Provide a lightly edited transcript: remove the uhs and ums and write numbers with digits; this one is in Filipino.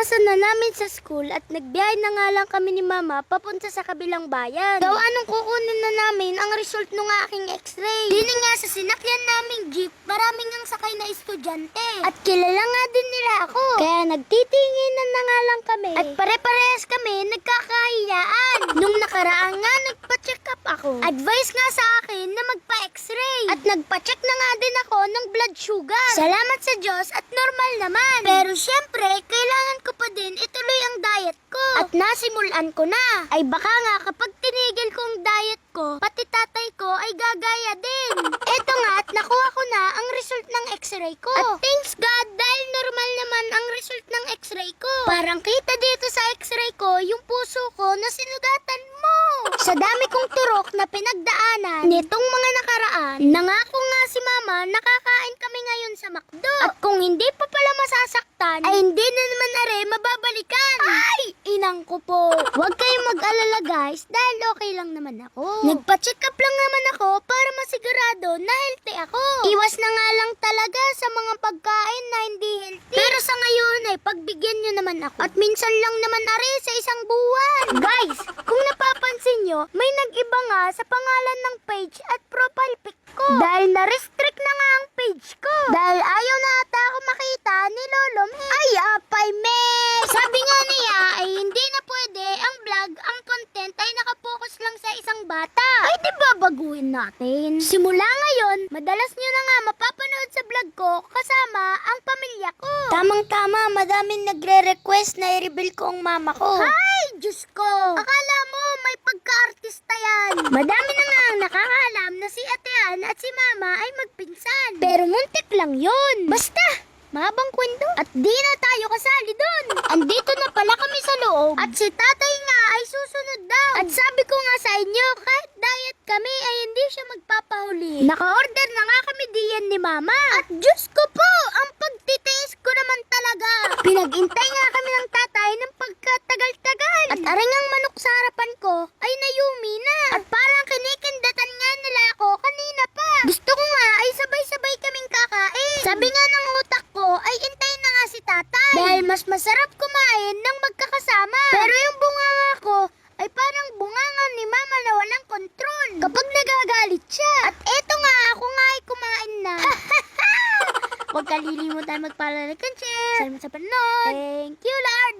Iniwasan na namin sa school at nagbiyahe na nga lang kami ni Mama papunta sa kabilang bayan. Gawa nung kukunin na namin ang result ng aking x-ray. Dini nga sa sinakyan naming jeep, maraming ang sakay na estudyante. At kilala nga din nila ako. Kaya nagtitinginan na nga lang kami. At pare-parehas kami nagkakahiyaan. Nung nakaraan nga nagpa-check up ako. Advice nga sa akin na magpa-x-ray. At nagpa-check na nga din ako ng blood sugar. Salamat sa Diyos at normal naman. Pero syempre, kailangan ko pa din ituloy ang diet ko. At nasimulan ko na. Ay baka nga kapag tinigil ko ang diet ko, pati tatay ko ay gagaya din. Eto nga at nakuha ko na ang result ng x-ray ko. At thanks God dahil normal naman ang result ng x-ray ko. Parang kita dito sa x-ray ko yung puso ko na sinugatan mo. Sa dami kong turok na pinagdaanan nitong mga nakaraan, nangako nga si Mama nakakain kami ngayon sa McDo. At kung hindi pa pala masasaktan, ay hindi na naman mababalikan. Ay! Inang ko po. Huwag kayong mag-alala guys dahil okay lang naman ako. Nagpa-check up lang naman ako para masigurado na healthy ako. Iwas na nga lang talaga sa mga pagkain na hindi healthy. Pero sa ngayon ay pagbigyan nyo naman ako. At minsan lang naman are sa isang buwan. Guys, kung napapansin nyo, may nag-iba nga sa pangalan ng page at profile pic ko. Dahil na-restrict na nga ang page ko. Dahil ayaw na ata ako makita ni Lolo May. Ay, apay me! Sabi nga niya ay hindi na pwede ang vlog, ang content ay nakapokus lang sa isang bata. Ay, di ba baguhin natin? Simula ngayon, madalas nyo na nga mapapanood sa vlog ko kasama ang pamilya ko. Tamang-tama, madaming nagre-request na i-reveal ko ang mama ko. Ay, Diyos ko! Akala mo may pagka-artista yan. Madami na nga ang nakakaalam na si Atean at si Mama ay magpinsan. Pero muntik lang yun. Basta! Mahabang kwento. At di na tayo kasali doon. Andito na pala kami sa loob. At si tatay nga ay susunod daw. At sabi ko nga sa inyo, kahit diet kami ay hindi siya magpapahuli. Naka-order na nga kami diyan ni Mama. At Diyos ko po, ang pagtitiis ko naman talaga. Pinag-intay nga kami ng tatay ng pagkatagal-tagal. At aringang manok sa harapan ko ay nayumi na. At parang kinikindatan nga nila ako kanina pa. Gusto ko nga ay sabay-sabay kaming kakain. Sabi nga ng utak ko ay intayin na nga si tatay. Dahil mas masarap kumain ng magkakasama. Pero yung bunganga ko ay parang bunganga ni Mama na walang kontrol. Kapag nagagalit siya. At eto nga, ako nga ay kumain na. Huwag kalilimutan magpalalik and share. Salamat sa panood. Thank you, Lord.